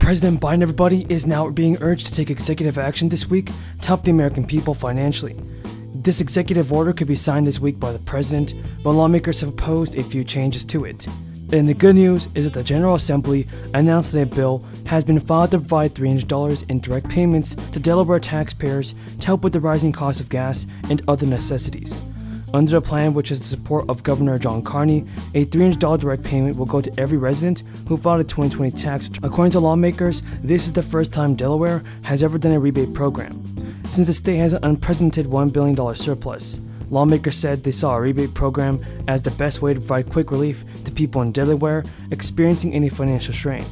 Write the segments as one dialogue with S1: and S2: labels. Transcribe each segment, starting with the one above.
S1: President Biden, everybody, is now being urged to take executive action this week to help the American people financially. This executive order could be signed this week by the president, but lawmakers have opposed a few changes to it. And the good news is that the General Assembly announced that a bill has been filed to provide $300 in direct payments to Delaware taxpayers to help with the rising cost of gas and other necessities. Under the plan, which has the support of Governor John Carney, a $300 direct payment will go to every resident who filed a 2020 tax. According to lawmakers, this is the first time Delaware has ever done a rebate program. Since the state has an unprecedented $1 billion surplus, lawmakers said they saw a rebate program as the best way to provide quick relief to people in Delaware experiencing any financial strain.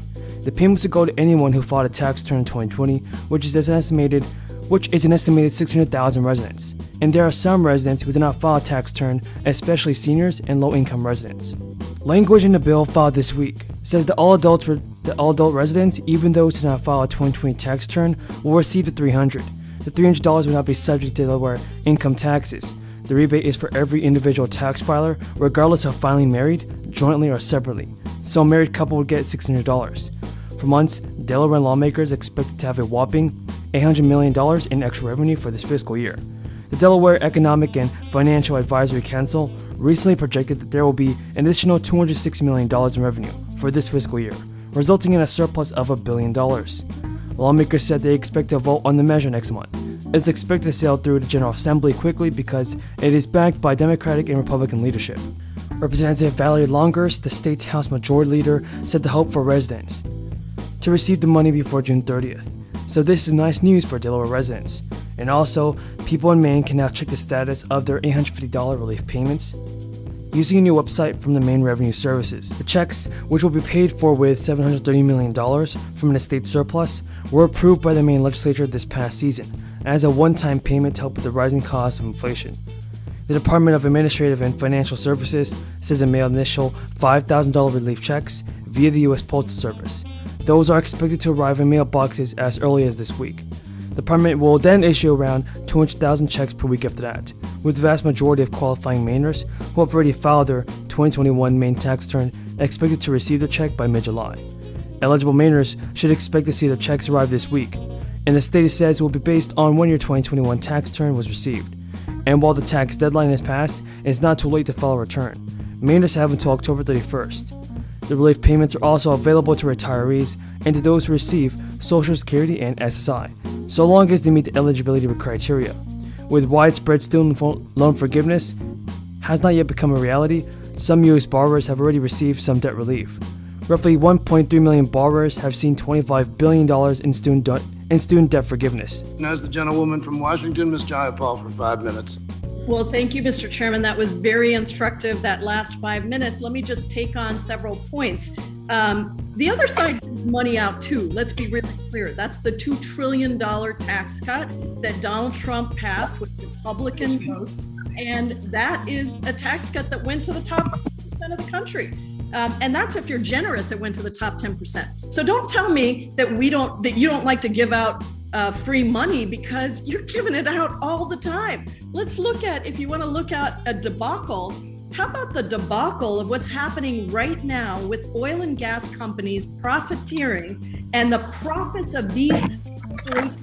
S1: The payments will go to anyone who filed a tax return in 2020, which is an estimated 600,000 residents. And there are some residents who did not file a tax return, especially seniors and low-income residents. Language in the bill filed this week says that all adult residents, even those who did not file a 2020 tax return, will receive the $300. The $300 will not be subject to Delaware income taxes. The rebate is for every individual tax filer, regardless of filing married, jointly, or separately. So a married couple would get $600. For months, Delaware lawmakers expected to have a whopping $800 million in extra revenue for this fiscal year. The Delaware Economic and Financial Advisory Council recently projected that there will be an additional $260 million in revenue for this fiscal year, resulting in a surplus of $1 billion. Lawmakers said they expect to vote on the measure next month. It's expected to sail through the General Assembly quickly because it is backed by Democratic and Republican leadership. Representative Valerie Longhurst, the state's House Majority Leader, said the hope for residents to receive the money before June 30th. So this is nice news for Delaware residents. And also, people in Maine can now check the status of their $850 relief payments using a new website from the Maine Revenue Services. The checks, which will be paid for with $730 million from an estate surplus, were approved by the Maine legislature this past season as a one-time payment to help with the rising cost of inflation. The Department of Administrative and Financial Services says it mailed initial $5,000 relief checks via the U.S. Postal Service. Those are expected to arrive in mailboxes as early as this week. The department will then issue around 200,000 checks per week after that, with the vast majority of qualifying Mainers who have already filed their 2021 Maine tax return expected to receive their check by mid-July. Eligible Mainers should expect to see their checks arrive this week, and the state says it will be based on when your 2021 tax return was received. And while the tax deadline has passed, it's not too late to file a return. Mainers have until October 31st. The relief payments are also available to retirees and to those who receive Social Security and SSI, so long as they meet the eligibility criteria. With widespread student loan forgiveness has not yet become a reality, some U.S. borrowers have already received some debt relief. Roughly 1.3 million borrowers have seen $25 billion in student debt forgiveness.
S2: As the gentlewoman from Washington, Ms. Jayapal, for 5 minutes.
S3: Well, thank you, Mr. Chairman. That was very instructive, that last 5 minutes. Let me just take on several points. The other side gives money out too. Let's be really clear. That's the $2 trillion tax cut that Donald Trump passed with Republican votes. And that is a tax cut that went to the top 10% of the country. And that's if you're generous, it went to the top 10%. So don't tell me that you don't like to give out free money, because you're giving it out all the time. Let's look at, if you want to look at a debacle, how about the debacle of what's happening right now with oil and gas companies profiteering and the profits of these corporations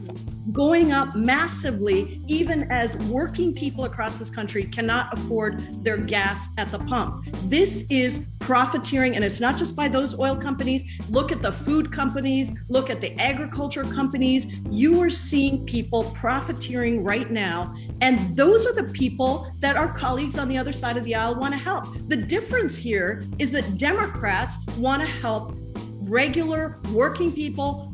S3: going up massively, even as working people across this country cannot afford their gas at the pump. This is profiteering, and it's not just by those oil companies. Look at the food companies, look at the agriculture companies. You are seeing people profiteering right now, and those are the people that our colleagues on the other side of the aisle want to help. The difference here is that Democrats want to help regular working people,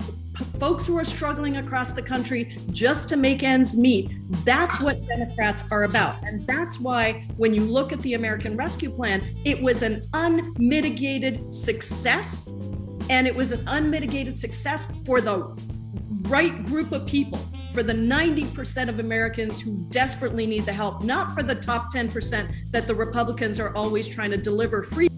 S3: folks who are struggling across the country just to make ends meet. That's what Democrats are about. And that's why when you look at the American Rescue Plan, it was an unmitigated success. And it was an unmitigated success for the right group of people, for the 90% of Americans who desperately need the help, not for the top 10% that the Republicans are always trying to deliver free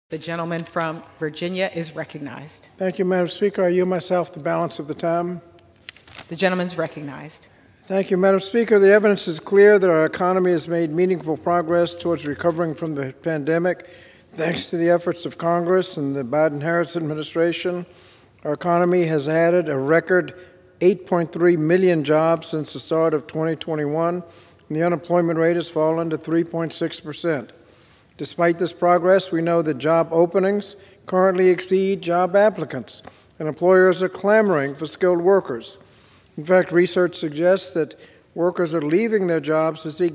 S4: The gentleman from Virginia is recognized.
S5: Thank you, Madam Speaker. I yield myself the balance of the time.
S4: The gentleman's recognized.
S5: Thank you, Madam Speaker. The evidence is clear that our economy has made meaningful progress towards recovering from the pandemic. Thanks to the efforts of Congress and the Biden-Harris administration, our economy has added a record 8.3 million jobs since the start of 2021, and the unemployment rate has fallen to 3.6%. Despite this progress, we know that job openings currently exceed job applicants, and employers are clamoring for skilled workers. In fact, research suggests that workers are leaving their jobs to seek